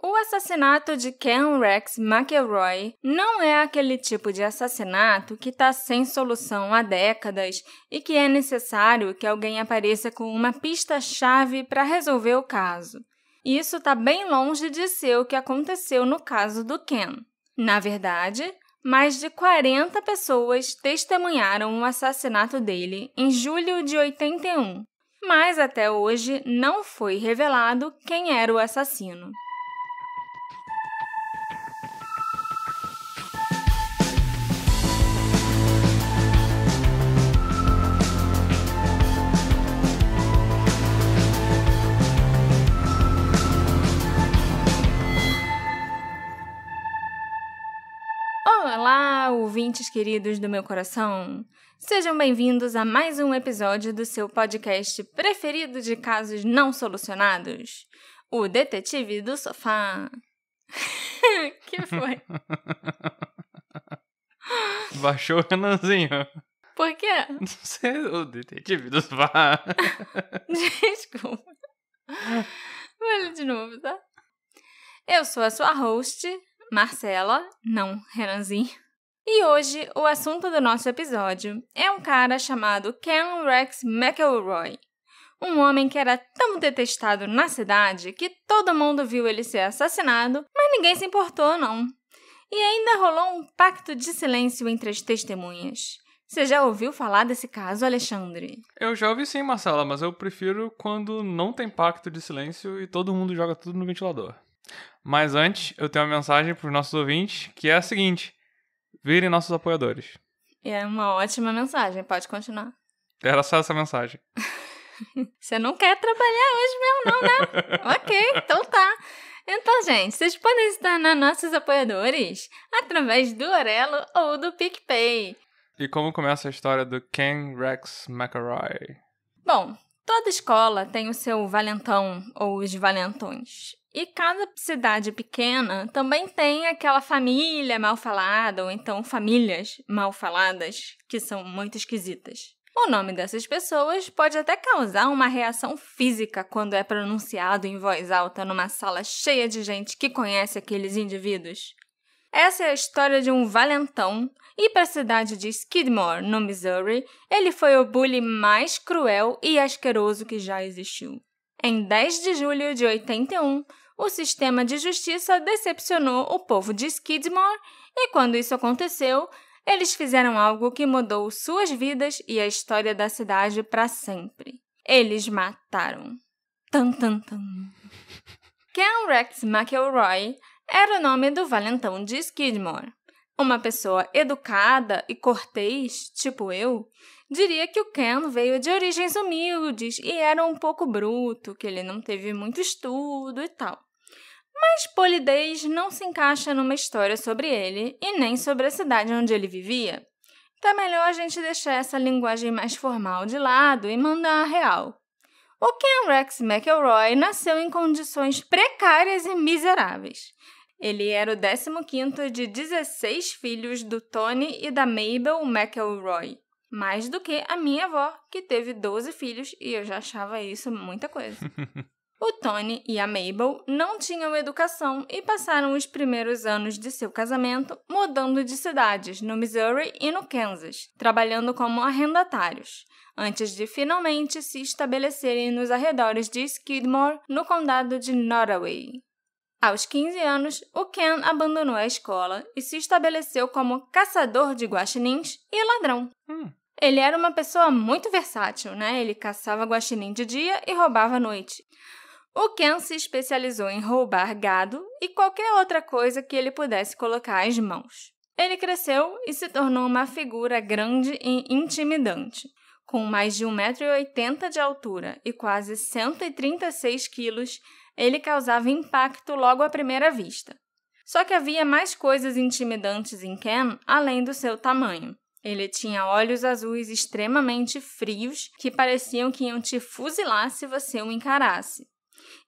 O assassinato de Ken Rex McElroy não é aquele tipo de assassinato que está sem solução há décadas e que é necessário que alguém apareça com uma pista-chave para resolver o caso. Isso está bem longe de ser o que aconteceu no caso do Ken. Na verdade, mais de 40 pessoas testemunharam o assassinato dele em julho de 81, mas até hoje não foi revelado quem era o assassino. Olá, ouvintes queridos do meu coração! Sejam bem-vindos a mais um episódio do seu podcast preferido de casos não solucionados, o Detetive do Sofá. Que foi? Baixou o Renanzinho. Por quê? Não sei, o Detetive do Sofá. Desculpa. Vale de novo, tá? Eu sou a sua host, Marcela, não Renanzinho. E hoje o assunto do nosso episódio é um cara chamado Ken Rex McElroy. Um homem que era tão detestado na cidade que todo mundo viu ele ser assassinado, mas ninguém se importou, não. E ainda rolou um pacto de silêncio entre as testemunhas. Você já ouviu falar desse caso, Alexandre? Eu já ouvi sim, Marcela, mas eu prefiro quando não tem pacto de silêncio e todo mundo joga tudo no ventilador. Mas antes, eu tenho uma mensagem para os nossos ouvintes, que é a seguinte: virem nossos apoiadores. É uma ótima mensagem, pode continuar. Era só essa mensagem. Você não quer trabalhar hoje mesmo não, né? Ok, então tá. Então, gente, vocês podem se tornar nossos apoiadores através do Orelo ou do PicPay. E como começa a história do Ken Rex McElroy? Bom, toda escola tem o seu valentão ou os valentões. E cada cidade pequena também tem aquela família mal falada ou então famílias mal faladas que são muito esquisitas. O nome dessas pessoas pode até causar uma reação física quando é pronunciado em voz alta numa sala cheia de gente que conhece aqueles indivíduos. Essa é a história de um valentão, e para a cidade de Skidmore, no Missouri, ele foi o bully mais cruel e asqueroso que já existiu. Em 10 de julho de 81, o sistema de justiça decepcionou o povo de Skidmore, e quando isso aconteceu, eles fizeram algo que mudou suas vidas e a história da cidade para sempre. Eles mataram. Tum, tum, tum. Ken Rex McElroy era o nome do valentão de Skidmore. Uma pessoa educada e cortês, tipo eu, diria que o Ken veio de origens humildes e era um pouco bruto, que ele não teve muito estudo e tal. Mas polidez não se encaixa numa história sobre ele e nem sobre a cidade onde ele vivia. Então é melhor a gente deixar essa linguagem mais formal de lado e mandar a real. O Ken Rex McElroy nasceu em condições precárias e miseráveis. Ele era o 15º de 16 filhos do Tony e da Mabel McElroy. Mais do que a minha avó, que teve 12 filhos, e eu já achava isso muita coisa. O Tony e a Mabel não tinham educação e passaram os primeiros anos de seu casamento mudando de cidades, no Missouri e no Kansas, trabalhando como arrendatários, antes de finalmente se estabelecerem nos arredores de Skidmore, no condado de Nottoway. Aos 15 anos, o Ken abandonou a escola e se estabeleceu como caçador de guaxinins e ladrão. Ele era uma pessoa muito versátil, né? Ele caçava guaxinim de dia e roubava à noite. O Ken se especializou em roubar gado e qualquer outra coisa que ele pudesse colocar às mãos. Ele cresceu e se tornou uma figura grande e intimidante. Com mais de 1,80 m de altura e quase 136 quilos, ele causava impacto logo à primeira vista. Só que havia mais coisas intimidantes em Ken além do seu tamanho. Ele tinha olhos azuis extremamente frios que pareciam que iam te fuzilar se você o encarasse.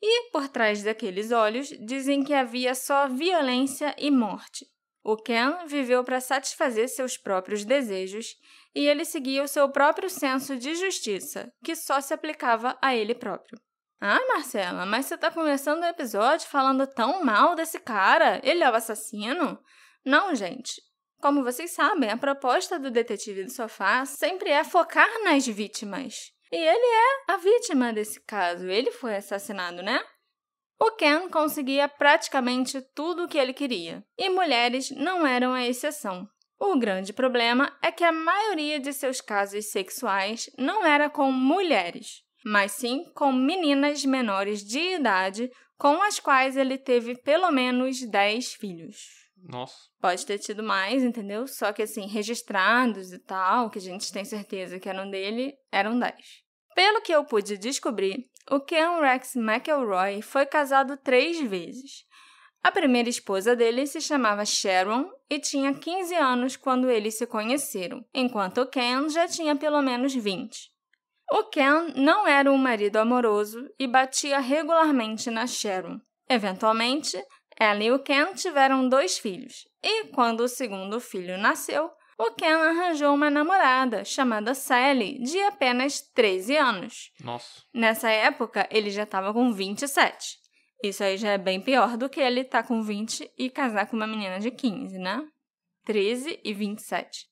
E, por trás daqueles olhos, dizem que havia só violência e morte. O Ken viveu para satisfazer seus próprios desejos e ele seguia o seu próprio senso de justiça, que só se aplicava a ele próprio. Ah, Marcela, mas você tá começando o episódio falando tão mal desse cara? Ele é o assassino? Não, gente. Como vocês sabem, a proposta do Detetive do Sofá sempre é focar nas vítimas. E ele é a vítima desse caso. Ele foi assassinado, né? O Ken conseguia praticamente tudo o que ele queria. E mulheres não eram a exceção. O grande problema é que a maioria de seus casos sexuais não era com mulheres, mas sim com meninas menores de idade com as quais ele teve pelo menos 10 filhos. Nossa. Pode ter tido mais, entendeu? Só que assim, registrados e tal, que a gente tem certeza que eram dele, eram 10. Pelo que eu pude descobrir, o Ken Rex McElroy foi casado 3 vezes. A primeira esposa dele se chamava Sharon e tinha 15 anos quando eles se conheceram, enquanto o Ken já tinha pelo menos 20. O Ken não era um marido amoroso e batia regularmente na Sharon. Eventualmente, ela e o Ken tiveram 2 filhos, e quando o segundo filho nasceu, o Ken arranjou uma namorada chamada Sally, de apenas 13 anos. Nossa. Nessa época, ele já estava com 27. Isso aí já é bem pior do que ele estar com 20 e casar com uma menina de 15, né? 13 e 27.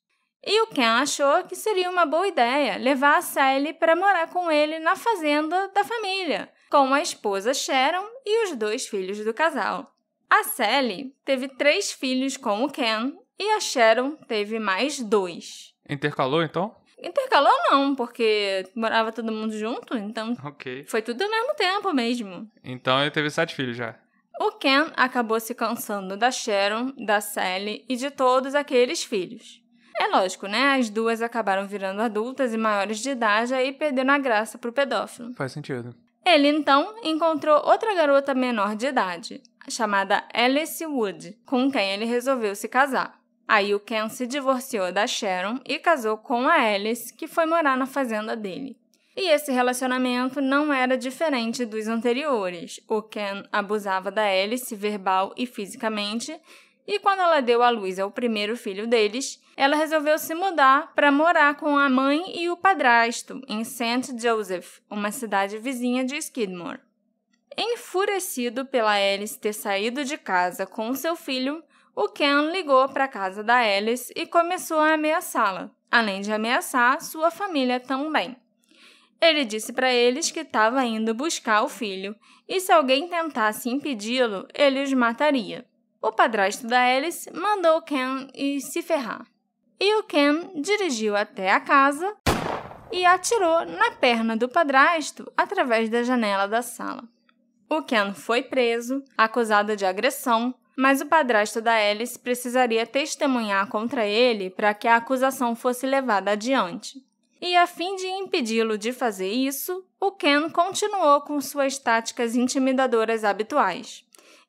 E o Ken achou que seria uma boa ideia levar a Sally para morar com ele na fazenda da família, com a esposa Sharon e os 2 filhos do casal. A Sally teve 3 filhos com o Ken e a Sharon teve mais 2. Intercalou, então? Intercalou não, porque morava todo mundo junto, então Ok. foi tudo ao mesmo tempo mesmo. Então ele teve 7 filhos já. O Ken acabou se cansando da Sharon, da Sally e de todos aqueles filhos. É lógico, né? As 2 acabaram virando adultas e maiores de idade e perderam a graça pro pedófilo. Faz sentido. Ele, então, encontrou outra garota menor de idade, chamada Alice Wood, com quem ele resolveu se casar. Aí o Ken se divorciou da Sharon e casou com a Alice, que foi morar na fazenda dele. E esse relacionamento não era diferente dos anteriores. O Ken abusava da Alice verbal e fisicamente, e quando ela deu à luz ao primeiro filho deles, ela resolveu se mudar para morar com a mãe e o padrasto em St. Joseph, uma cidade vizinha de Skidmore. Enfurecido pela Alice ter saído de casa com seu filho, o Ken ligou para a casa da Alice e começou a ameaçá-la, além de ameaçar sua família também. Ele disse para eles que estava indo buscar o filho e se alguém tentasse impedi-lo, ele os mataria. O padrasto da Alice mandou o Ken ir se ferrar. E o Ken dirigiu até a casa e atirou na perna do padrasto através da janela da sala. O Ken foi preso, acusado de agressão, mas o padrasto da Alice precisaria testemunhar contra ele para que a acusação fosse levada adiante. E a fim de impedi-lo de fazer isso, o Ken continuou com suas táticas intimidadoras habituais.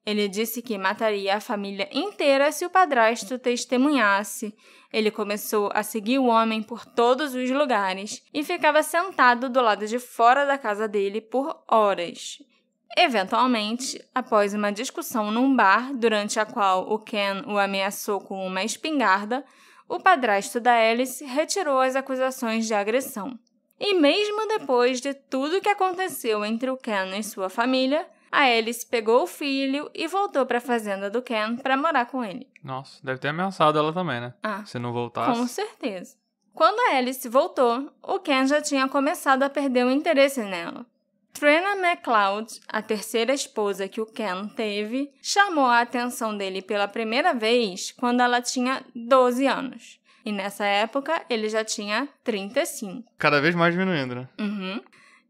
Ele disse que mataria a família inteira se o padrasto testemunhasse. Ele começou a seguir o homem por todos os lugares e ficava sentado do lado de fora da casa dele por horas. Eventualmente, após uma discussão num bar, durante a qual o Ken o ameaçou com uma espingarda, o padrasto da Alice retirou as acusações de agressão. E mesmo depois de tudo que aconteceu entre o Ken e sua família, a Alice pegou o filho e voltou para a fazenda do Ken para morar com ele. Nossa, deve ter ameaçado ela também, né? Se não voltasse. Com certeza. Quando a Alice voltou, o Ken já tinha começado a perder o interesse nela. Trina McLeod, a terceira esposa que o Ken teve, chamou a atenção dele pela primeira vez quando ela tinha 12 anos. E nessa época, ele já tinha 35. Cada vez mais diminuindo, né? Uhum.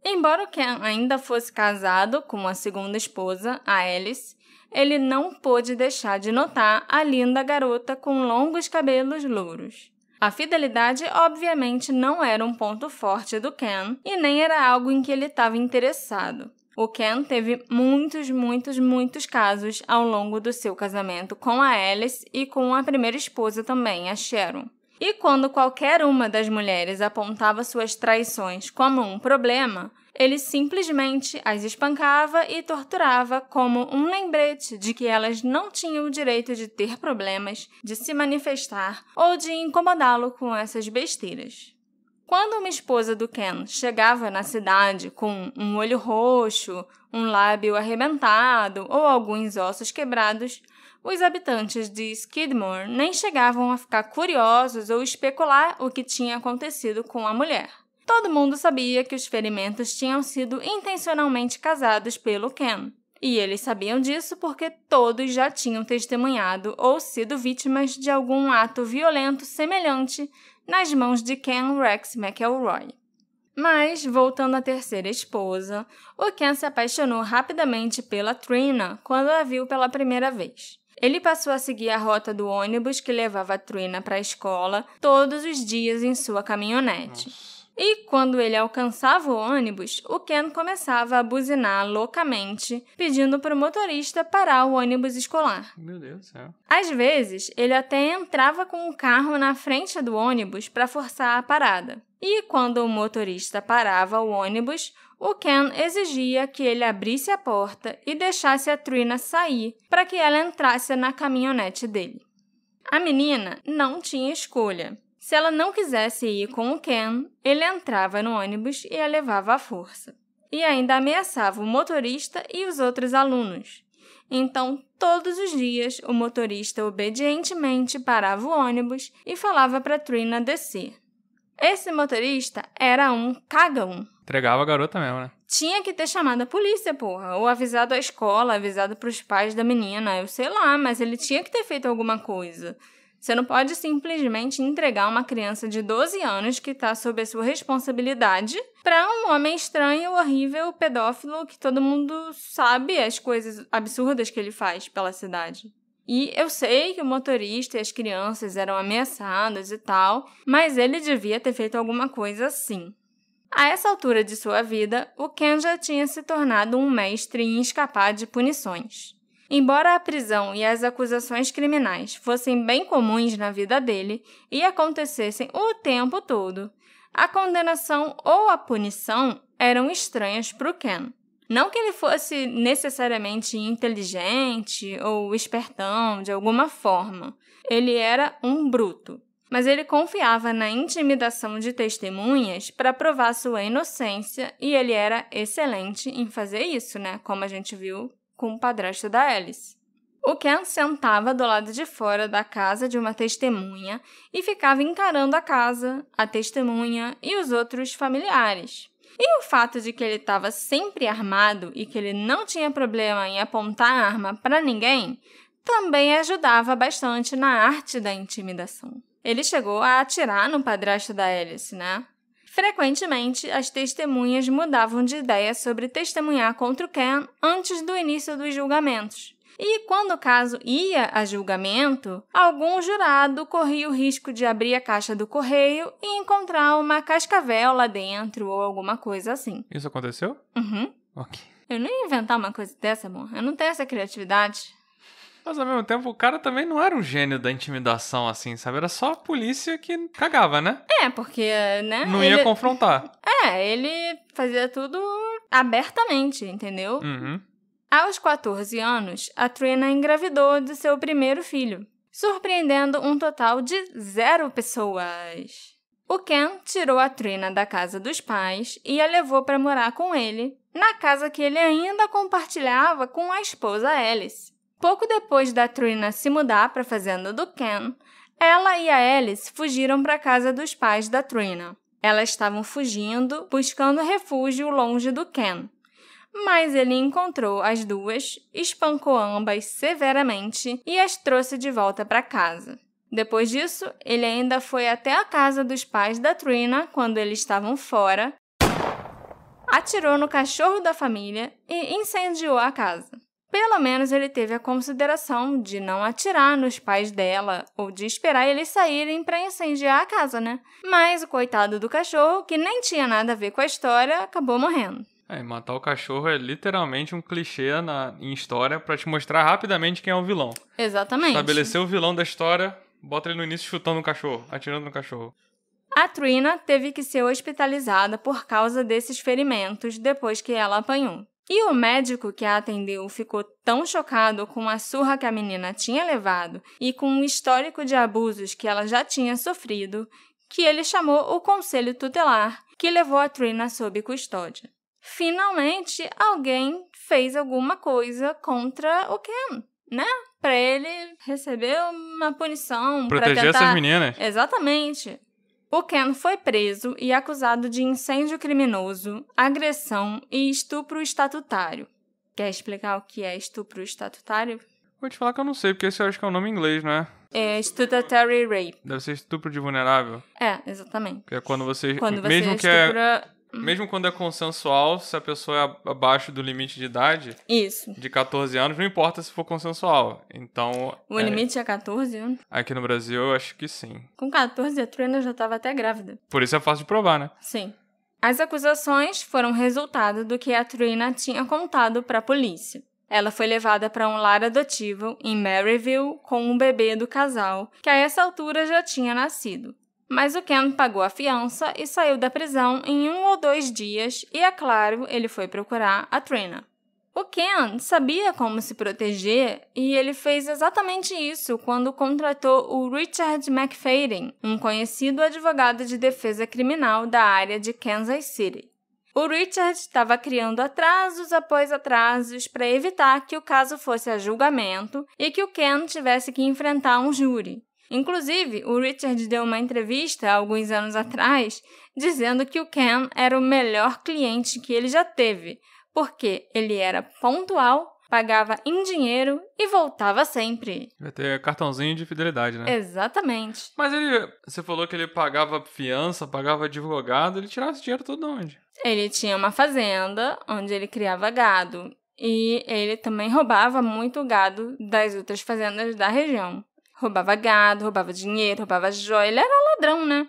Embora o Ken ainda fosse casado com a segunda esposa, a Alice, ele não pôde deixar de notar a linda garota com longos cabelos louros. A fidelidade, obviamente, não era um ponto forte do Ken e nem era algo em que ele estava interessado. O Ken teve muitos casos ao longo do seu casamento com a Alice e com a primeira esposa também, a Sharon. E quando qualquer uma das mulheres apontava suas traições como um problema, ele simplesmente as espancava e torturava como um lembrete de que elas não tinham o direito de ter problemas, de se manifestar ou de incomodá-lo com essas besteiras. Quando uma esposa do Ken chegava na cidade com um olho roxo, um lábio arrebentado ou alguns ossos quebrados, os habitantes de Skidmore nem chegavam a ficar curiosos ou especular o que tinha acontecido com a mulher. Todo mundo sabia que os ferimentos tinham sido intencionalmente causados pelo Ken. E eles sabiam disso porque todos já tinham testemunhado ou sido vítimas de algum ato violento semelhante nas mãos de Ken Rex McElroy. Mas, voltando à terceira esposa, o Ken se apaixonou rapidamente pela Trina quando a viu pela primeira vez. Ele passou a seguir a rota do ônibus que levava a Trina para a escola todos os dias em sua caminhonete. Nossa. E quando ele alcançava o ônibus, o Ken começava a buzinar loucamente, pedindo para o motorista parar o ônibus escolar. Meu Deus do céu. Às vezes, ele até entrava com o carro na frente do ônibus para forçar a parada. E quando o motorista parava o ônibus, o Ken exigia que ele abrisse a porta e deixasse a Trina sair para que ela entrasse na caminhonete dele. A menina não tinha escolha. Se ela não quisesse ir com o Ken, ele entrava no ônibus e a levava à força. E ainda ameaçava o motorista e os outros alunos. Então, todos os dias, o motorista obedientemente parava o ônibus e falava para Trina descer. Esse motorista era um cagão. Entregava a garota mesmo, né? Tinha que ter chamado a polícia, porra. Ou avisado a escola, avisado pros pais da menina. Eu sei lá, mas ele tinha que ter feito alguma coisa. Você não pode simplesmente entregar uma criança de 12 anos que está sob a sua responsabilidade para um homem estranho, horrível, pedófilo, que todo mundo sabe as coisas absurdas que ele faz pela cidade. E eu sei que o motorista e as crianças eram ameaçados e tal, mas ele devia ter feito alguma coisa assim. A essa altura de sua vida, o Ken já tinha se tornado um mestre em escapar de punições. Embora a prisão e as acusações criminais fossem bem comuns na vida dele e acontecessem o tempo todo, a condenação ou a punição eram estranhas para o Ken. Não que ele fosse necessariamente inteligente ou espertão de alguma forma. Ele era um bruto. Mas ele confiava na intimidação de testemunhas para provar sua inocência e ele era excelente em fazer isso, né? Como a gente viu com o padrasto da Alice. O Ken sentava do lado de fora da casa de uma testemunha e ficava encarando a casa, a testemunha e os outros familiares. E o fato de que ele estava sempre armado e que ele não tinha problema em apontar a arma para ninguém também ajudava bastante na arte da intimidação. Ele chegou a atirar no padrasto da Alice, né? Frequentemente, as testemunhas mudavam de ideia sobre testemunhar contra o Ken antes do início dos julgamentos. E quando o caso ia a julgamento, algum jurado corria o risco de abrir a caixa do correio e encontrar uma cascavel lá dentro ou alguma coisa assim. Isso aconteceu? Uhum. Ok. Eu não ia inventar uma coisa dessa, amor. Eu não tenho essa criatividade. Mas ao mesmo tempo, o cara também não era um gênio da intimidação, assim, sabe? Era só a polícia que cagava, né? É, porque, né? Não ia confrontar. Ele fazia tudo abertamente, entendeu? Uhum. Aos 14 anos, a Trina engravidou de seu primeiro filho, surpreendendo um total de 0 pessoas. O Ken tirou a Trina da casa dos pais e a levou para morar com ele, na casa que ele ainda compartilhava com a esposa Alice. Pouco depois da Trina se mudar para a fazenda do Ken, ela e a Alice fugiram para a casa dos pais da Trina. Elas estavam fugindo, buscando refúgio longe do Ken. Mas ele encontrou as duas, espancou ambas severamente e as trouxe de volta para casa. Depois disso, ele ainda foi até a casa dos pais da Trina quando eles estavam fora, atirou no cachorro da família e incendiou a casa. Pelo menos ele teve a consideração de não atirar nos pais dela ou de esperar eles saírem para incendiar a casa, né? Mas o coitado do cachorro, que nem tinha nada a ver com a história, acabou morrendo. Matar o cachorro é literalmente um clichê em história pra te mostrar rapidamente quem é o vilão. Exatamente. Estabelecer o vilão da história, bota ele no início chutando o cachorro, atirando no cachorro. A Trina teve que ser hospitalizada por causa desses ferimentos depois que ela apanhou. E o médico que a atendeu ficou tão chocado com a surra que a menina tinha levado e com o histórico de abusos que ela já tinha sofrido, que ele chamou o conselho tutelar, que levou a Trina sob custódia. Finalmente, alguém fez alguma coisa contra o Ken, né? Para ele receber uma punição. Proteger essas meninas. Exatamente. O Ken foi preso e acusado de incêndio criminoso, agressão e estupro estatutário. Quer explicar o que é estupro estatutário? Vou te falar que eu não sei, porque esse eu acho que é o nome em inglês, não é? É statutory rape. Deve ser estupro de vulnerável. É, exatamente. Que é quando você mesmo estupra... Mesmo quando é consensual, se a pessoa é abaixo do limite de idade... Isso. De 14 anos, não importa se for consensual. Então... O limite é 14 anos? Aqui no Brasil, eu acho que sim. Com 14, a Trina já estava até grávida. Por isso é fácil de provar, né? Sim. As acusações foram resultado do que a Trina tinha contado para a polícia. Ela foi levada para um lar adotivo em Maryville com um bebê do casal, que a essa altura já tinha nascido. Mas o Ken pagou a fiança e saiu da prisão em 1 ou 2 dias e, é claro, ele foi procurar a Trina. O Ken sabia como se proteger e ele fez exatamente isso quando contratou o Richard McFadden, um conhecido advogado de defesa criminal da área de Kansas City. O Richard estava criando atrasos após atrasos para evitar que o caso fosse a julgamento e que o Ken tivesse que enfrentar um júri. Inclusive, o Richard deu uma entrevista há alguns anos atrás dizendo que o Ken era o melhor cliente que ele já teve, porque ele era pontual, pagava em dinheiro e voltava sempre. Vai ter cartãozinho de fidelidade, né? Exatamente. Mas você falou que ele pagava fiança, pagava advogado, ele tirava esse dinheiro todo de onde? Ele tinha uma fazenda onde ele criava gado e ele também roubava muito gado das outras fazendas da região. Roubava gado, roubava dinheiro, roubava joia. Ele era ladrão, né?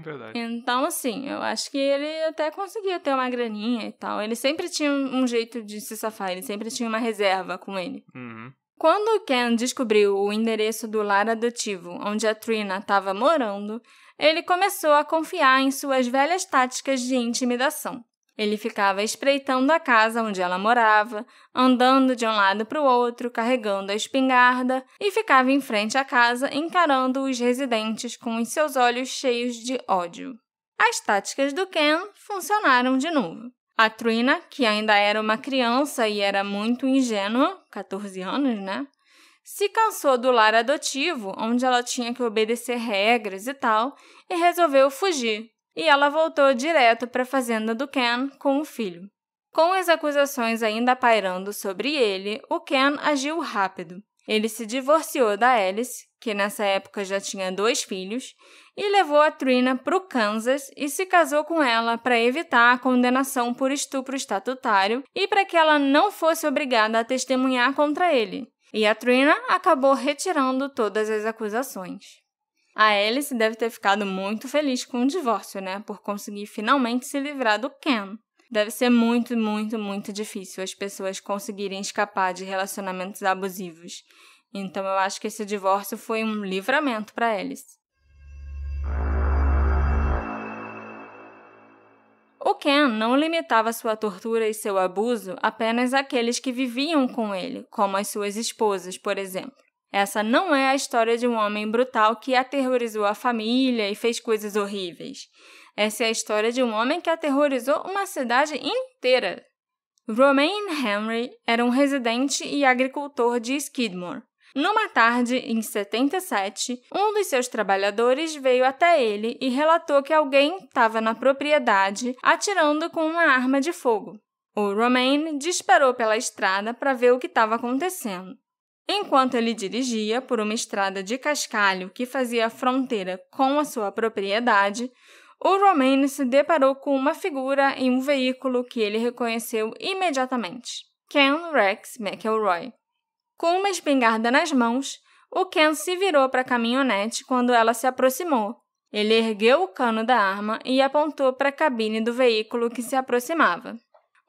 Verdade. Então, assim, eu acho que ele até conseguia ter uma graninha e tal. Ele sempre tinha um jeito de se safar, ele sempre tinha uma reserva com ele. Quando o Ken descobriu o endereço do lar adotivo onde a Trina estava morando, ele começou a confiar em suas velhas táticas de intimidação. Ele ficava espreitando a casa onde ela morava, andando de um lado para o outro, carregando a espingarda, e ficava em frente à casa encarando os residentes com os seus olhos cheios de ódio. As táticas do Ken funcionaram de novo. A Trina, que ainda era uma criança e era muito ingênua, 14 anos, né? Se cansou do lar adotivo, onde ela tinha que obedecer regras e tal, e resolveu fugir. E ela voltou direto para a fazenda do Ken com o filho. Com as acusações ainda pairando sobre ele, o Ken agiu rápido. Ele se divorciou da Alice, que nessa época já tinha 2 filhos, e levou a Trina para o Kansas e se casou com ela para evitar a condenação por estupro estatutário e para que ela não fosse obrigada a testemunhar contra ele. E a Trina acabou retirando todas as acusações. A Alice deve ter ficado muito feliz com o divórcio, né? Por conseguir finalmente se livrar do Ken. Deve ser muito, muito, muito difícil as pessoas conseguirem escapar de relacionamentos abusivos. Então eu acho que esse divórcio foi um livramento para Alice. O Ken não limitava sua tortura e seu abuso apenas àqueles que viviam com ele, como as suas esposas, por exemplo. Essa não é a história de um homem brutal que aterrorizou a família e fez coisas horríveis. Essa é a história de um homem que aterrorizou uma cidade inteira. Romaine Henry era um residente e agricultor de Skidmore. Numa tarde, em 77, um dos seus trabalhadores veio até ele e relatou que alguém estava na propriedade atirando com uma arma de fogo. O Romaine disparou pela estrada para ver o que estava acontecendo. Enquanto ele dirigia por uma estrada de cascalho que fazia fronteira com a sua propriedade, o Romaine se deparou com uma figura em um veículo que ele reconheceu imediatamente: Ken Rex McElroy. Com uma espingarda nas mãos, o Ken se virou para a caminhonete quando ela se aproximou. Ele ergueu o cano da arma e apontou para a cabine do veículo que se aproximava.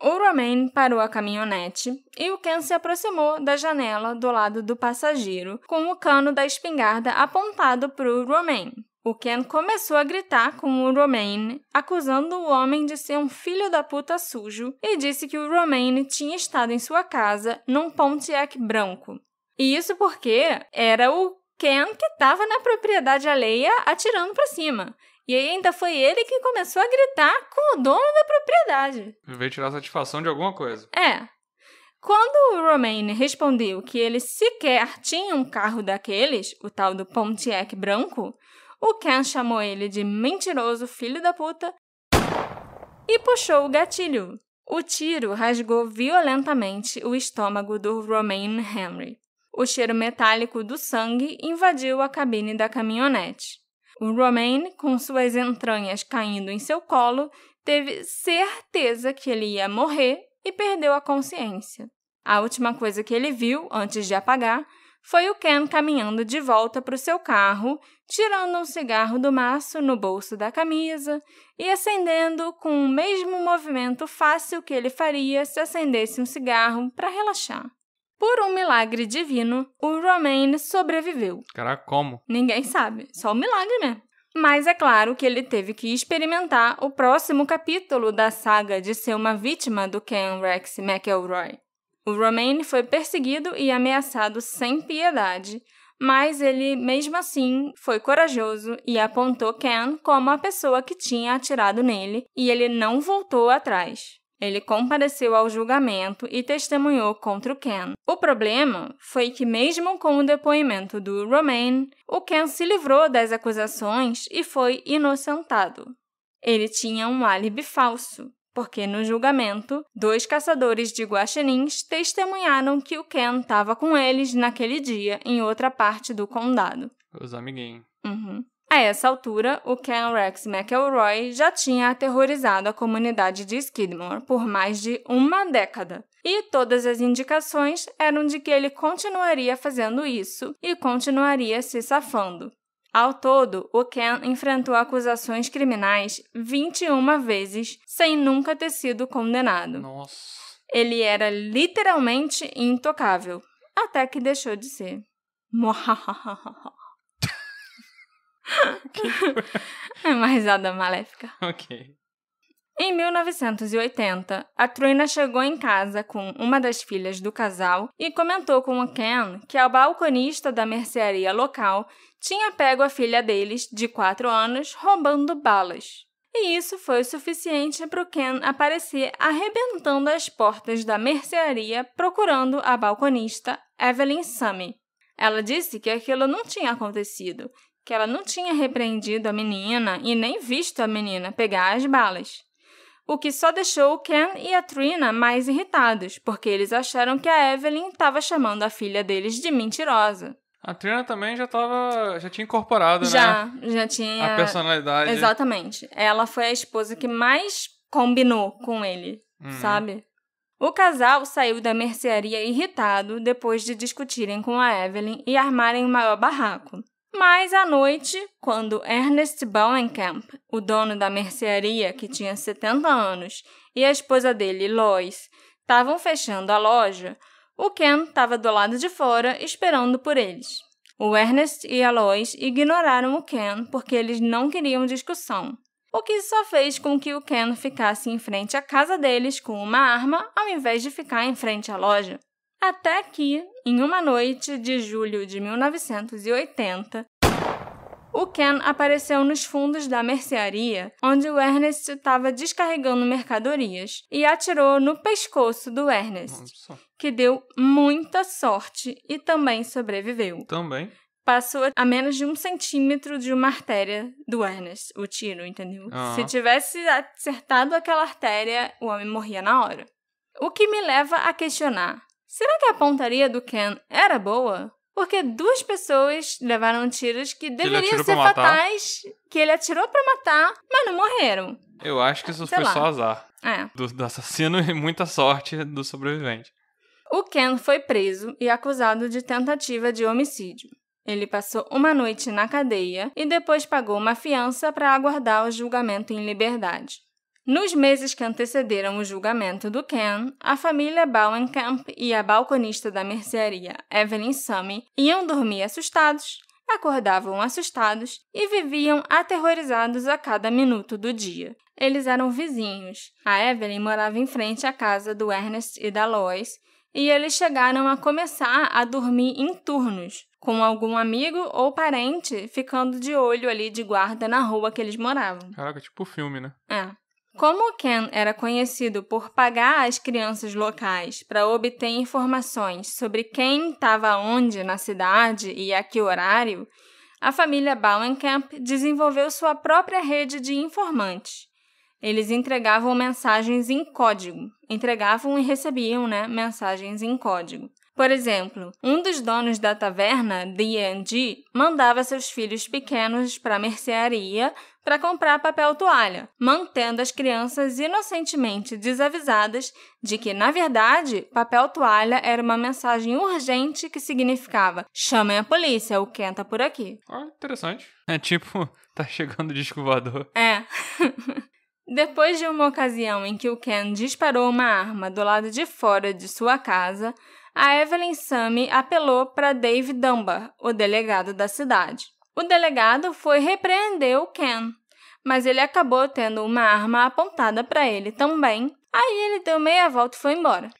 O Romaine parou a caminhonete e o Ken se aproximou da janela do lado do passageiro com o cano da espingarda apontado para o Romaine. O Ken começou a gritar com o Romaine, acusando o homem de ser um filho da puta sujo e disse que o Romaine tinha estado em sua casa num Pontiac branco. E isso porque era o Ken que estava na propriedade alheia atirando para cima. E ainda foi ele que começou a gritar com o dono da propriedade. Veio tirar satisfação de alguma coisa. Quando o Romaine respondeu que ele sequer tinha um carro daqueles, o tal do Pontiac branco, o Ken chamou ele de mentiroso filho da puta e puxou o gatilho. O tiro rasgou violentamente o estômago do Romaine Henry. O cheiro metálico do sangue invadiu a cabine da caminhonete. O Romaine, com suas entranhas caindo em seu colo, teve certeza que ele ia morrer e perdeu a consciência. A última coisa que ele viu, antes de apagar, foi o Ken caminhando de volta para o seu carro, tirando um cigarro do maço no bolso da camisa e acendendo com o mesmo movimento fácil que ele faria se acendesse um cigarro para relaxar. Por um milagre divino, o Romaine sobreviveu. Caraca, como? Ninguém sabe, só um milagre mesmo. Mas é claro que ele teve que experimentar o próximo capítulo da saga de ser uma vítima do Ken Rex McElroy. O Romaine foi perseguido e ameaçado sem piedade, mas ele, mesmo assim, foi corajoso e apontou Ken como a pessoa que tinha atirado nele, e ele não voltou atrás. Ele compareceu ao julgamento e testemunhou contra o Ken. O problema foi que, mesmo com o depoimento do Romaine, o Ken se livrou das acusações e foi inocentado. Ele tinha um álibi falso, porque no julgamento, 2 caçadores de guaxinins testemunharam que o Ken estava com eles naquele dia em outra parte do condado. Os amiguinhos. A essa altura, o Ken Rex McElroy já tinha aterrorizado a comunidade de Skidmore por mais de uma década, e todas as indicações eram de que ele continuaria fazendo isso e continuaria se safando. Ao todo, o Ken enfrentou acusações criminais 21 vezes, sem nunca ter sido condenado. Nossa. Ele era literalmente intocável, até que deixou de ser. É uma risada maléfica. Ok. Em 1980, a Trina chegou em casa com uma das filhas do casal e comentou com o Ken que a balconista da mercearia local tinha pego a filha deles, de 4 anos, roubando balas. E isso foi o suficiente para o Ken aparecer arrebentando as portas da mercearia procurando a balconista Evelyn Summy. Ela disse que aquilo não tinha acontecido, que ela não tinha repreendido a menina e nem visto a menina pegar as balas. O que só deixou o Ken e a Trina mais irritados, porque eles acharam que a Evelyn estava chamando a filha deles de mentirosa. A Trina também já tinha incorporado, Já tinha... a personalidade. Exatamente. Ela foi a esposa que mais combinou com ele, sabe? O casal saiu da mercearia irritado depois de discutirem com a Evelyn e armarem o maior barraco. Mas à noite, quando Ernest Bauenkamp, o dono da mercearia, que tinha 70 anos, e a esposa dele, Lois, estavam fechando a loja, o Ken estava do lado de fora esperando por eles. O Ernest e a Lois ignoraram o Ken porque eles não queriam discussão, o que só fez com que o Ken ficasse em frente à casa deles com uma arma ao invés de ficar em frente à loja. Até que, em uma noite de julho de 1980, o Ken apareceu nos fundos da mercearia, onde o Ernest estava descarregando mercadorias, e atirou no pescoço do Ernest, que deu muita sorte e também sobreviveu. Também? Passou a menos de 1 centímetro de uma artéria do Ernest, o tiro, entendeu? Se tivesse acertado aquela artéria, o homem morria na hora. O que me leva a questionar: será que a pontaria do Ken era boa? Porque 2 pessoas levaram tiros que deveriam ser fatais, que ele atirou pra matar, mas não morreram. Eu acho que isso foi só azar. Do assassino e muita sorte do sobrevivente. O Ken foi preso e acusado de tentativa de homicídio. Ele passou uma noite na cadeia e depois pagou uma fiança para aguardar o julgamento em liberdade. Nos meses que antecederam o julgamento do Ken, a família Bauenkamp e a balconista da mercearia, Evelyn Summy, iam dormir assustados, acordavam assustados e viviam aterrorizados a cada minuto do dia. Eles eram vizinhos. A Evelyn morava em frente à casa do Ernest e da Lois, e eles chegaram a começar a dormir em turnos, com algum amigo ou parente ficando de olho ali de guarda na rua que eles moravam. Caraca, tipo filme, né? É. Como o Ken era conhecido por pagar as crianças locais para obter informações sobre quem estava onde na cidade e a que horário, a família Bauernkamp desenvolveu sua própria rede de informantes. Eles entregavam mensagens em código. Entregavam e recebiam, mensagens em código. Por exemplo, um dos donos da taverna, D&D, mandava seus filhos pequenos para a mercearia para comprar papel toalha, mantendo as crianças inocentemente desavisadas de que, na verdade, papel toalha era uma mensagem urgente que significava "chamem a polícia, o Ken tá por aqui". Ah, interessante. É tipo, tá chegando o disco voador. É. Depois de uma ocasião em que o Ken disparou uma arma do lado de fora de sua casa, a Evelyn Summy apelou para Dave Dunbar, o delegado da cidade. O delegado foi repreender o Ken, mas ele acabou tendo uma arma apontada para ele também. Aí ele deu meia volta e foi embora.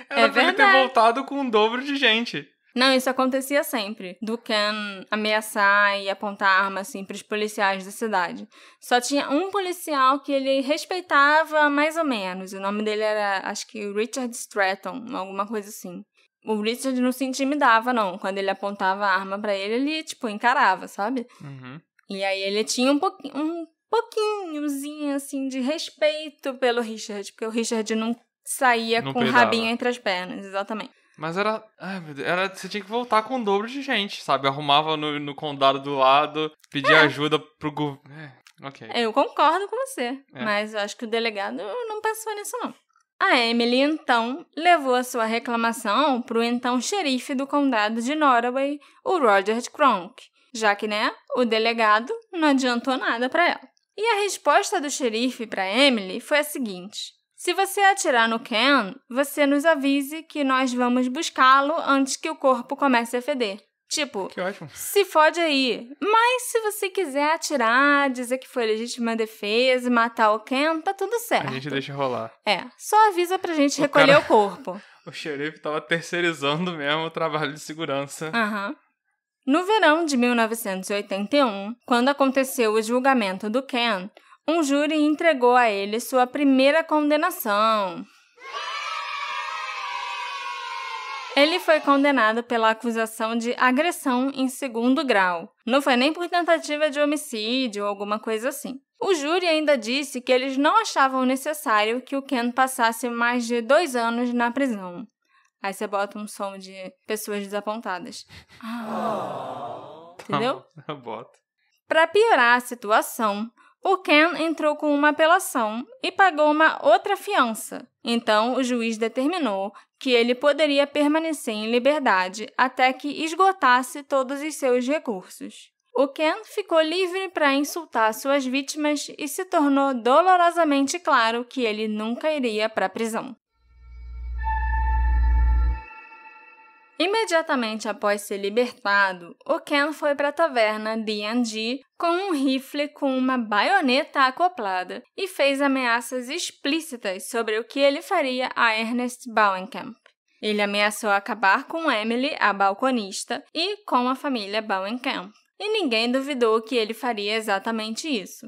Era pra ele ter voltado com um dobro de gente. Não, isso acontecia sempre, do Ken ameaçar e apontar a arma assim para os policiais da cidade. Só tinha um policial que ele respeitava mais ou menos. O nome dele era, acho que Richard Stratton, alguma coisa assim. O Richard não se intimidava, não. Quando ele apontava a arma pra ele, encarava, sabe? Uhum. E aí ele tinha um pouquinhozinho, assim, de respeito pelo Richard, porque o Richard não saía Não com o peidava. rabinho entre as pernas, exatamente. Mas era... Ai, meu Deus. Você tinha que voltar com o dobro de gente, sabe? Arrumava no condado do lado, pedia ajuda pro governo. Ok. Eu concordo com você, mas eu acho que o delegado não pensou nisso, não. A Emily, então, levou a sua reclamação para o então xerife do condado de Norway, o Roger Kronk, já que, o delegado não adiantou nada para ela. E a resposta do xerife para Emily foi a seguinte: se você atirar no Ken, você nos avise que nós vamos buscá-lo antes que o corpo comece a feder. Tipo, que ótimo. Se fode aí. Mas se você quiser atirar, dizer que foi legítima defesa e matar o Ken, tá tudo certo. A gente deixa rolar. Só avisa pra gente recolher o corpo. O xerife tava terceirizando mesmo o trabalho de segurança. No verão de 1981, quando aconteceu o julgamento do Ken, um júri entregou a ele sua primeira condenação. Ele foi condenado pela acusação de agressão em 2º grau. Não foi nem por tentativa de homicídio ou alguma coisa assim. O júri ainda disse que eles não achavam necessário que o Ken passasse mais de 2 anos na prisão. Aí você bota um som de pessoas desapontadas. Entendeu? Bota. Para piorar a situação, o Ken entrou com uma apelação e pagou uma outra fiança. Então, o juiz determinou que ele poderia permanecer em liberdade até que esgotasse todos os seus recursos. O Ken ficou livre para insultar suas vítimas e se tornou dolorosamente claro que ele nunca iria para a prisão. Imediatamente após ser libertado, o Ken foi para a taverna D&D com um rifle com uma baioneta acoplada e fez ameaças explícitas sobre o que ele faria a Ernest Bauernkamp. Ele ameaçou acabar com Emily, a balconista, e com a família Bauernkamp. E ninguém duvidou que ele faria exatamente isso.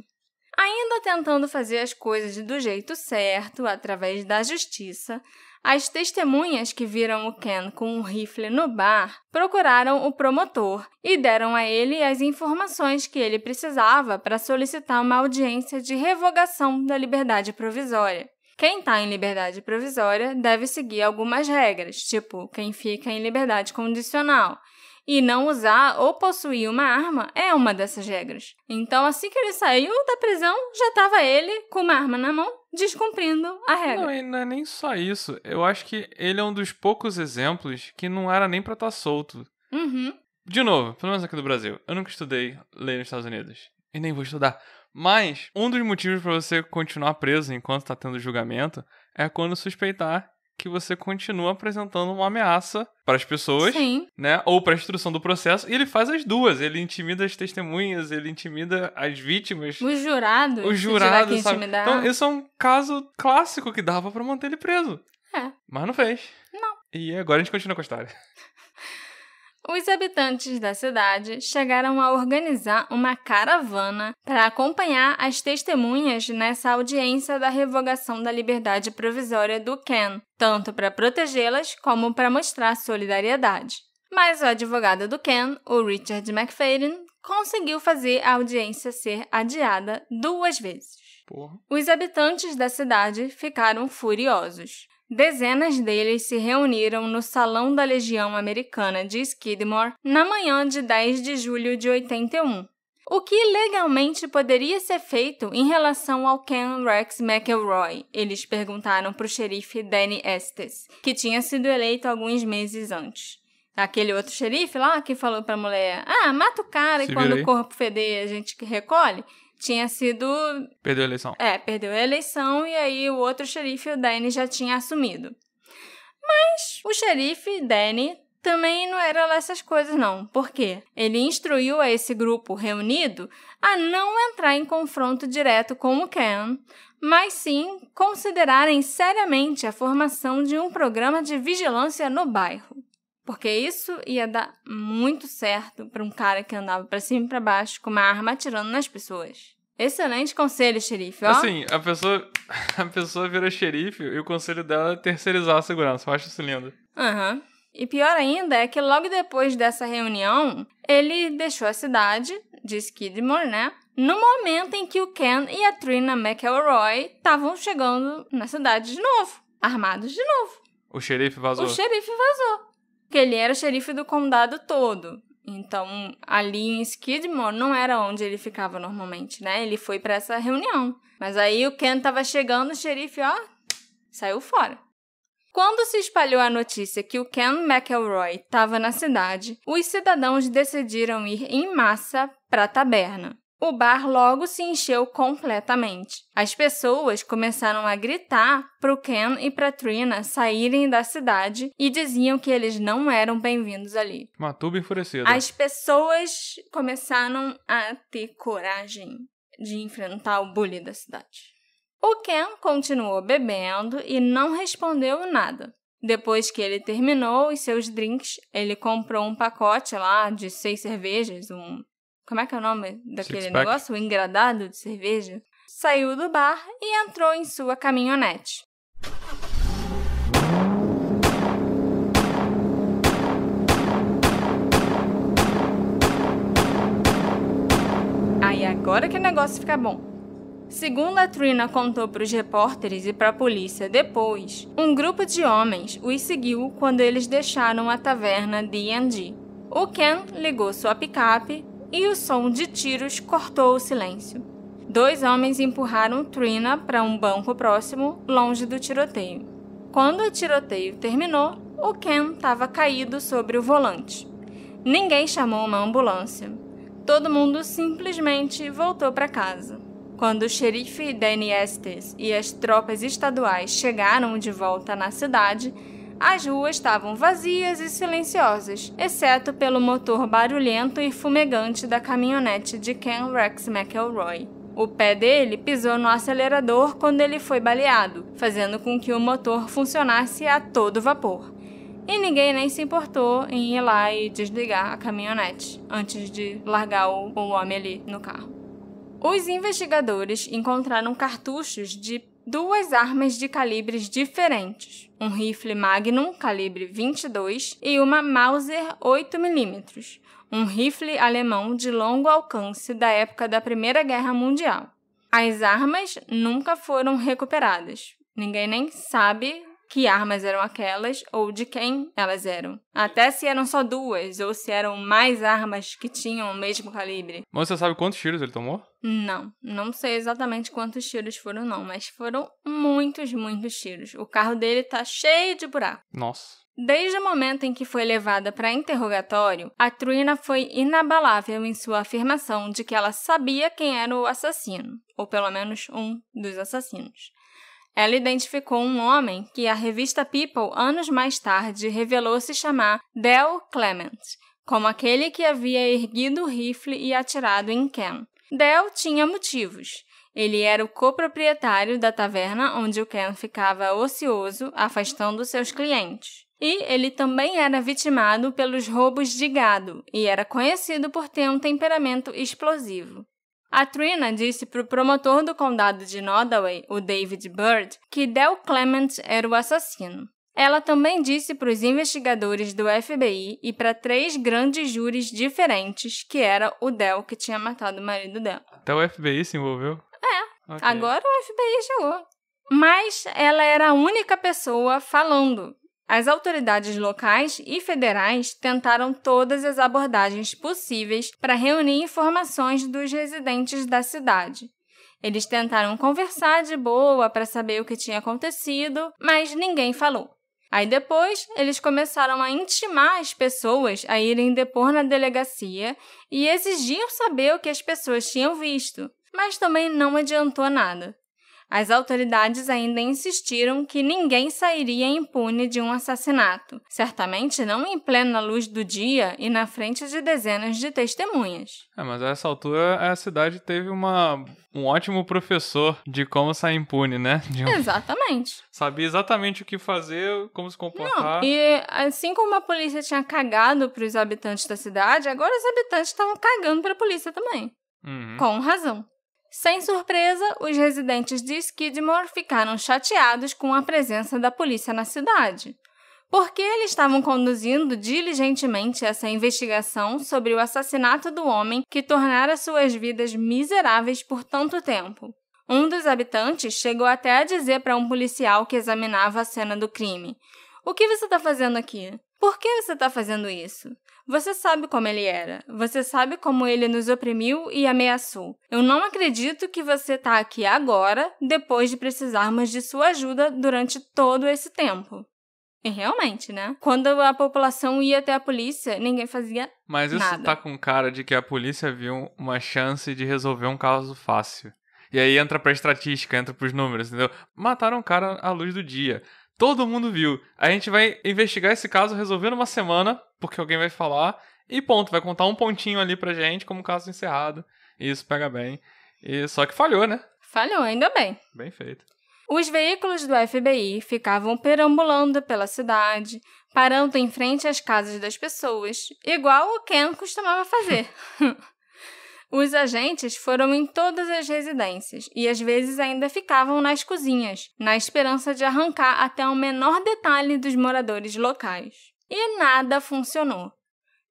Ainda tentando fazer as coisas do jeito certo, através da justiça, as testemunhas que viram o Ken com um rifle no bar procuraram o promotor e deram a ele as informações que ele precisava para solicitar uma audiência de revogação da liberdade provisória. Quem está em liberdade provisória deve seguir algumas regras, tipo quem fica em liberdade condicional. E não usar ou possuir uma arma é uma dessas regras. Então, assim que ele saiu da prisão, já estava ele com uma arma na mão, descumprindo a regra. Não, e não é nem só isso. Eu acho que ele é um dos poucos exemplos que não era nem pra estar solto. De novo, pelo menos aqui do Brasil, eu nunca estudei lei nos Estados Unidos. E nem vou estudar. Mas um dos motivos pra você continuar preso enquanto tá tendo julgamento é quando suspeitar que você continua apresentando uma ameaça para as pessoas, Sim. né? Ou para a instrução do processo. E ele faz as duas. Ele intimida as testemunhas, ele intimida as vítimas. Os jurados. Os se tiver que jurados, sabe? intimidar. Então, esse é um caso clássico que dava pra manter ele preso. É. Mas não fez. Não. E agora a gente continua com a história. Os habitantes da cidade chegaram a organizar uma caravana para acompanhar as testemunhas nessa audiência da revogação da liberdade provisória do Ken, tanto para protegê-las como para mostrar solidariedade. Mas o advogado do Ken, o Richard McFadden, conseguiu fazer a audiência ser adiada 2 vezes. Porra. Os habitantes da cidade ficaram furiosos. Dezenas deles se reuniram no Salão da Legião Americana de Skidmore na manhã de 10 de julho de 81. O que legalmente poderia ser feito em relação ao Ken Rex McElroy? Eles perguntaram para o xerife Danny Estes, que tinha sido eleito alguns meses antes. Aquele outro xerife lá que falou para a mulher, mata o cara e quando o corpo feder a gente recolhe, tinha sido... Perdeu a eleição. Perdeu a eleição e aí o outro xerife, o Danny, já tinha assumido. Mas o xerife, Danny, também não era lá essas coisas não. Por quê? Ele instruiu a esse grupo reunido a não entrar em confronto direto com o Ken, mas sim considerarem seriamente a formação de um programa de vigilância no bairro. Porque isso ia dar muito certo para um cara que andava para cima e para baixo com uma arma atirando nas pessoas. Excelente conselho, xerife, ó. Assim, a pessoa vira xerife e o conselho dela é terceirizar a segurança. Eu acho isso lindo. Aham. E pior ainda é que logo depois dessa reunião, ele deixou a cidade de Skidmore, né? No momento em que o Ken e a Trina McElroy estavam chegando na cidade de novo, armados de novo. O xerife vazou. O xerife vazou. Porque ele era o xerife do condado todo. Então, ali em Skidmore não era onde ele ficava normalmente, né? Ele foi para essa reunião. Mas aí o Ken tava chegando, o xerife, saiu fora. Quando se espalhou a notícia que o Ken McElroy estava na cidade, os cidadãos decidiram ir em massa para a taberna. O bar logo se encheu completamente. As pessoas começaram a gritar para o Ken e para Trina saírem da cidade e diziam que eles não eram bem-vindos ali. Uma tuba enfurecida. As pessoas começaram a ter coragem de enfrentar o bully da cidade. O Ken continuou bebendo e não respondeu nada. Depois que ele terminou os seus drinks, ele comprou um pacote lá de 6 cervejas, Como é que é o nome daquele negócio? O engradado de cerveja. Saiu do bar e entrou em sua caminhonete. Aí agora que o negócio fica bom. Segundo a Trina contou para os repórteres e para a polícia depois, um grupo de homens os seguiu quando eles deixaram a taverna D&D. O Ken ligou sua picape e o som de tiros cortou o silêncio. 2 homens empurraram Trina para um banco próximo, longe do tiroteio. Quando o tiroteio terminou, o Ken estava caído sobre o volante. Ninguém chamou uma ambulância. Todo mundo simplesmente voltou para casa. Quando o xerife Danny Estes e as tropas estaduais chegaram de volta na cidade, as ruas estavam vazias e silenciosas, exceto pelo motor barulhento e fumegante da caminhonete de Ken Rex McElroy. O pé dele pisou no acelerador quando ele foi baleado, fazendo com que o motor funcionasse a todo vapor. E ninguém nem se importou em ir lá e desligar a caminhonete, antes de largar o homem ali no carro. Os investigadores encontraram cartuchos de 2 armas de calibres diferentes, um rifle Magnum calibre 22 e uma Mauser 8mm, um rifle alemão de longo alcance da época da Primeira Guerra Mundial. As armas nunca foram recuperadas. Ninguém nem sabe que armas eram aquelas ou de quem elas eram. Até se eram só 2 ou se eram mais armas que tinham o mesmo calibre. Mas você sabe quantos tiros ele tomou? Não sei exatamente quantos tiros foram não, mas foram muitos tiros. O carro dele tá cheio de buraco. Nossa. Desde o momento em que foi levada para interrogatório, a Trina foi inabalável em sua afirmação de que ela sabia quem era o assassino, ou pelo menos um dos assassinos. Ela identificou um homem que a revista People, anos mais tarde, revelou se chamar Del Clement, como aquele que havia erguido o rifle e atirado em Ken. Del tinha motivos. Ele era o coproprietário da taverna onde o Ken ficava ocioso, afastando seus clientes. E ele também era vitimado pelos roubos de gado e era conhecido por ter um temperamento explosivo. A Trina disse para o promotor do condado de Nottoway, o David Bird, que Del Clement era o assassino. Ela também disse para os investigadores do FBI e para 3 grandes júris diferentes que era o Del que tinha matado o marido dela. Até o FBI se envolveu? É, Okay. Agora o FBI chegou. Mas ela era a única pessoa falando. As autoridades locais e federais tentaram todas as abordagens possíveis para reunir informações dos residentes da cidade. Eles tentaram conversar de boa para saber o que tinha acontecido, mas ninguém falou. Aí depois, eles começaram a intimar as pessoas a irem depor na delegacia e exigiam saber o que as pessoas tinham visto, mas também não adiantou nada. As autoridades ainda insistiram que ninguém sairia impune de um assassinato, certamente não em plena luz do dia e na frente de dezenas de testemunhas. Mas a essa altura a cidade teve um ótimo professor de como sair impune, né? Exatamente. Sabia exatamente o que fazer, como se comportar. Não, e assim como a polícia tinha cagado para os habitantes da cidade, agora os habitantes estavam cagando para a polícia também. Com razão. Sem surpresa, os residentes de Skidmore ficaram chateados com a presença da polícia na cidade, porque eles estavam conduzindo diligentemente essa investigação sobre o assassinato do homem que tornara suas vidas miseráveis por tanto tempo. Um dos habitantes chegou até a dizer para um policial que examinava a cena do crime: "O que você está fazendo aqui? Por que você está fazendo isso? Você sabe como ele era. Você sabe como ele nos oprimiu e ameaçou. Eu não acredito que você está aqui agora, depois de precisarmos de sua ajuda durante todo esse tempo." E realmente, né? Quando a população ia até a polícia, ninguém fazia nada. Mas isso tá com cara de que a polícia viu uma chance de resolver um caso fácil. E aí entra pra estatística, entra pros números, entendeu? Mataram um cara à luz do dia. Todo mundo viu. A gente vai investigar esse caso, resolver numa semana, porque alguém vai falar, e ponto, vai contar um pontinho ali pra gente como caso encerrado. E isso pega bem. E só que falhou, né? Falhou, ainda bem. Bem feito. Os veículos do FBI ficavam perambulando pela cidade, parando em frente às casas das pessoas, igual o Ken costumava fazer. Os agentes foram em todas as residências e às vezes ainda ficavam nas cozinhas, na esperança de arrancar até o menor detalhe dos moradores locais. E nada funcionou.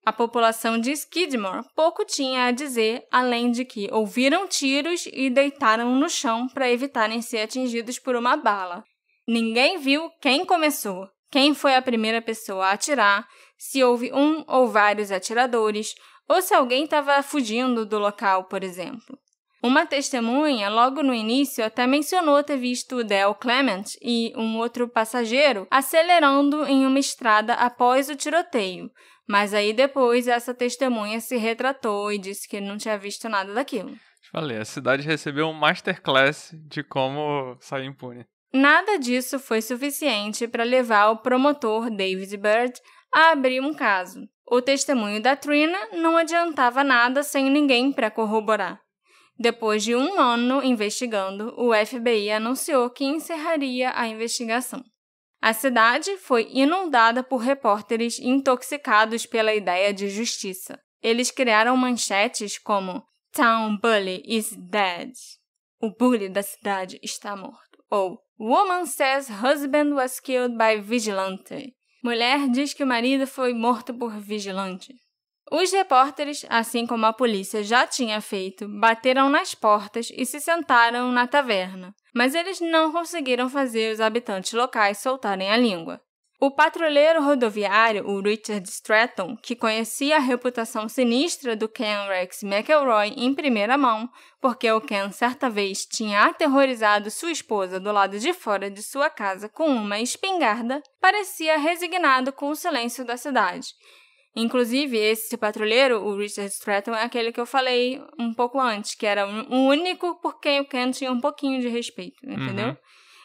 A população de Skidmore pouco tinha a dizer, além de que ouviram tiros e deitaram no chão para evitarem ser atingidos por uma bala. Ninguém viu quem começou, quem foi a primeira pessoa a atirar, se houve um ou vários atiradores, ou se alguém estava fugindo do local, por exemplo. Uma testemunha, logo no início, até mencionou ter visto o Del Clement e um outro passageiro acelerando em uma estrada após o tiroteio, mas aí depois essa testemunha se retratou e disse que não tinha visto nada daquilo. Falei, a cidade recebeu um masterclass de como sair impune. Nada disso foi suficiente para levar o promotor David Bird a abrir um caso. O testemunho da Trina não adiantava nada sem ninguém para corroborar. Depois de 1 ano investigando, o FBI anunciou que encerraria a investigação. A cidade foi inundada por repórteres intoxicados pela ideia de justiça. Eles criaram manchetes como "Town Bully is dead", o bully da cidade está morto, ou "Woman says husband was killed by vigilante", mulher diz que o marido foi morto por vigilante. Os repórteres, assim como a polícia já tinha feito, bateram nas portas e se sentaram na taverna, mas eles não conseguiram fazer os habitantes locais soltarem a língua. O patrulheiro rodoviário, o Richard Stratton, que conhecia a reputação sinistra do Ken Rex McElroy em primeira mão, porque o Ken certa vez tinha aterrorizado sua esposa do lado de fora de sua casa com uma espingarda, parecia resignado com o silêncio da cidade. Inclusive, esse patrulheiro, o Richard Stratton, é aquele que eu falei um pouco antes, que era o único por quem o Ken tinha um pouquinho de respeito, entendeu?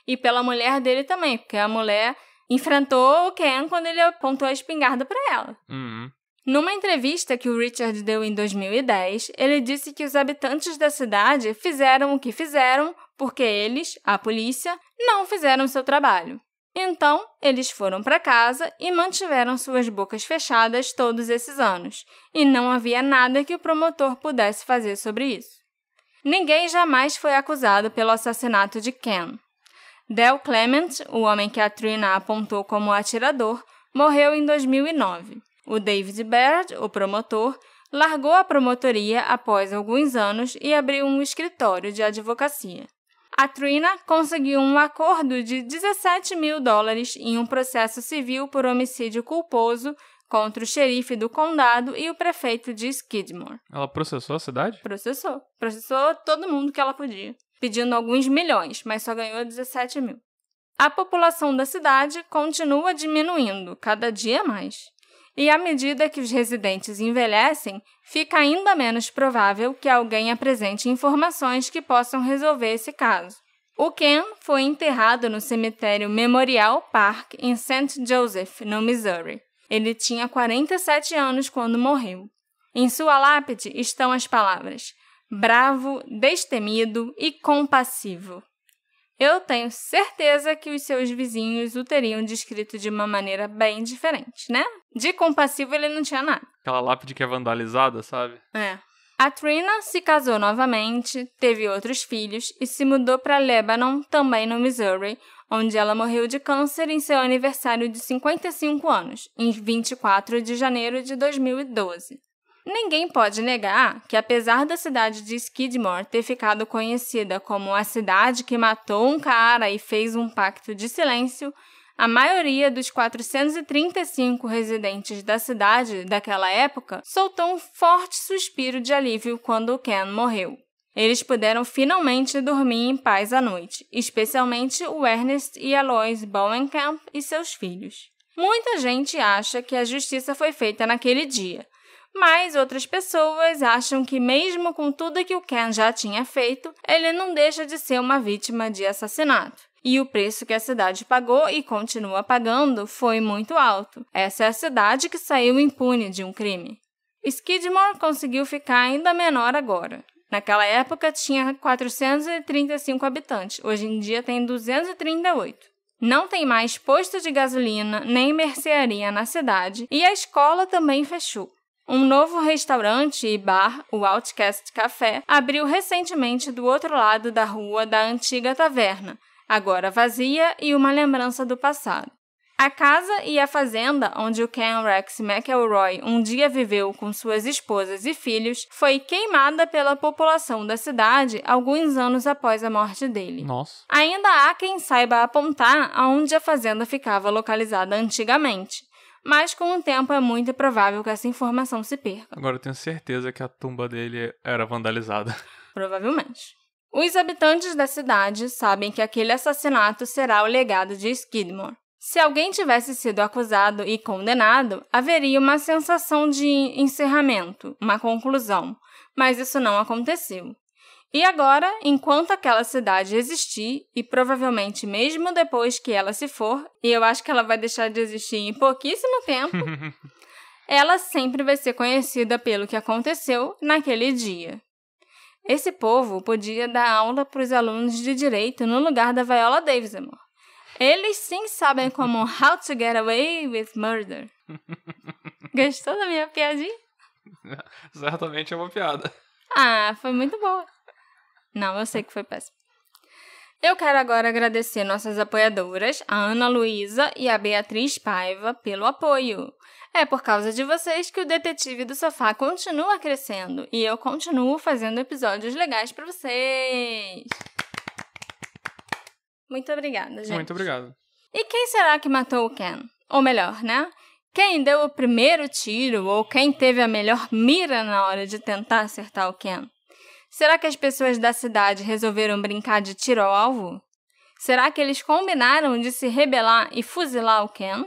E pela mulher dele também, porque a mulher enfrentou o Ken quando ele apontou a espingarda para ela. Uhum. Numa entrevista que o Richard deu em 2010, ele disse que os habitantes da cidade fizeram o que fizeram porque eles, a polícia, não fizeram seu trabalho. Então, eles foram para casa e mantiveram suas bocas fechadas todos esses anos, e não havia nada que o promotor pudesse fazer sobre isso. Ninguém jamais foi acusado pelo assassinato de Ken. Del Clement, o homem que a Trina apontou como atirador, morreu em 2009. O David Baird, o promotor, largou a promotoria após alguns anos e abriu um escritório de advocacia. A Trina conseguiu um acordo de $17 mil em um processo civil por homicídio culposo contra o xerife do condado e o prefeito de Skidmore. Ela processou a cidade? Processou. Processou todo mundo que ela podia, pedindo alguns milhões, mas só ganhou 17 mil. A população da cidade continua diminuindo, cada dia mais. E à medida que os residentes envelhecem, fica ainda menos provável que alguém apresente informações que possam resolver esse caso. O Ken foi enterrado no cemitério Memorial Park, em St. Joseph, no Missouri. Ele tinha 47 anos quando morreu. Em sua lápide estão as palavras bravo, destemido e compassivo. Eu tenho certeza que os seus vizinhos o teriam descrito de uma maneira bem diferente, né? De compassivo ele não tinha nada. Aquela lápide que é vandalizada, sabe? É. A Trina se casou novamente, teve outros filhos e se mudou para Lebanon, também no Missouri, onde ela morreu de câncer em seu aniversário de 55 anos, em 24 de janeiro de 2012. Ninguém pode negar que, apesar da cidade de Skidmore ter ficado conhecida como a cidade que matou um cara e fez um pacto de silêncio, a maioria dos 435 residentes da cidade daquela época soltou um forte suspiro de alívio quando o Ken morreu. Eles puderam finalmente dormir em paz à noite, especialmente o Ernest e Alois Bowenkamp e seus filhos. Muita gente acha que a justiça foi feita naquele dia, mas outras pessoas acham que mesmo com tudo que o Ken já tinha feito, ele não deixa de ser uma vítima de assassinato. E o preço que a cidade pagou e continua pagando foi muito alto. Essa é a cidade que saiu impune de um crime. Skidmore conseguiu ficar ainda menor agora. Naquela época tinha 435 habitantes, hoje em dia tem 238. Não tem mais posto de gasolina nem mercearia na cidade e a escola também fechou. Um novo restaurante e bar, o Outcast Café, abriu recentemente do outro lado da rua da antiga taverna, agora vazia e uma lembrança do passado. A casa e a fazenda onde o Ken Rex McElroy um dia viveu com suas esposas e filhos foi queimada pela população da cidade alguns anos após a morte dele. Nossa. Ainda há quem saiba apontar aonde a fazenda ficava localizada antigamente, mas com o tempo é muito provável que essa informação se perca. Agora eu tenho certeza que a tumba dele era vandalizada. Provavelmente. Os habitantes da cidade sabem que aquele assassinato será o legado de Skidmore. Se alguém tivesse sido acusado e condenado, haveria uma sensação de encerramento, uma conclusão, mas isso não aconteceu. E agora, enquanto aquela cidade existir, e provavelmente mesmo depois que ela se for, e eu acho que ela vai deixar de existir em pouquíssimo tempo, ela sempre vai ser conhecida pelo que aconteceu naquele dia. Esse povo podia dar aula para os alunos de direito no lugar da Viola Davis, amor. Eles sim sabem como How to Get Away with Murder. Gostou da minha piadinha? Certamente é uma piada. Ah, foi muito boa. Não, eu sei que foi péssimo. Eu quero agora agradecer nossas apoiadoras, a Ana Luísa e a Beatriz Paiva, pelo apoio. É por causa de vocês que o Detetive do Sofá continua crescendo e eu continuo fazendo episódios legais para vocês. Muito obrigada, gente. Muito obrigado. E quem será que matou o Ken? Ou melhor, né? Quem deu o primeiro tiro ou quem teve a melhor mira na hora de tentar acertar o Ken? Será que as pessoas da cidade resolveram brincar de tiro ao alvo? Será que eles combinaram de se rebelar e fuzilar o Ken?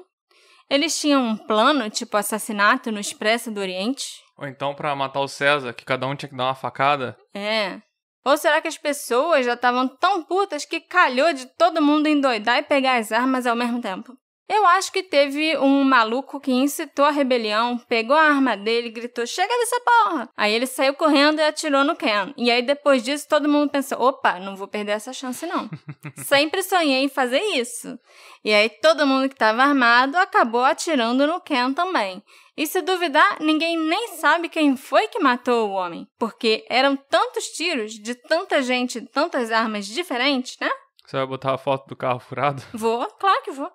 Eles tinham um plano, tipo assassinato no Expresso do Oriente? Ou então pra matar o César, que cada um tinha que dar uma facada? É. Ou será que as pessoas já estavam tão putas que calhou de todo mundo endoidar e pegar as armas ao mesmo tempo? Eu acho que teve um maluco que incitou a rebelião, pegou a arma dele e gritou, chega dessa porra! Aí ele saiu correndo e atirou no Ken. E aí depois disso todo mundo pensou, opa, não vou perder essa chance não. Sempre sonhei em fazer isso. E aí todo mundo que estava armado acabou atirando no Ken também. E se duvidar, ninguém nem sabe quem foi que matou o homem. Porque eram tantos tiros de tanta gente, tantas armas diferentes, né? Você vai botar a foto do carro furado? Vou, claro que vou.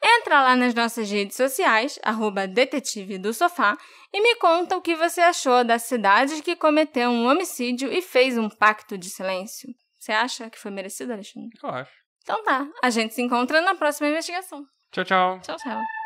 Entra lá nas nossas redes sociais, @detetive do sofá, e me conta o que você achou da cidade que cometeu um homicídio e fez um pacto de silêncio. Você acha que foi merecido, Alexandre? Eu acho. Então tá, a gente se encontra na próxima investigação. Tchau, tchau. Tchau, tchau.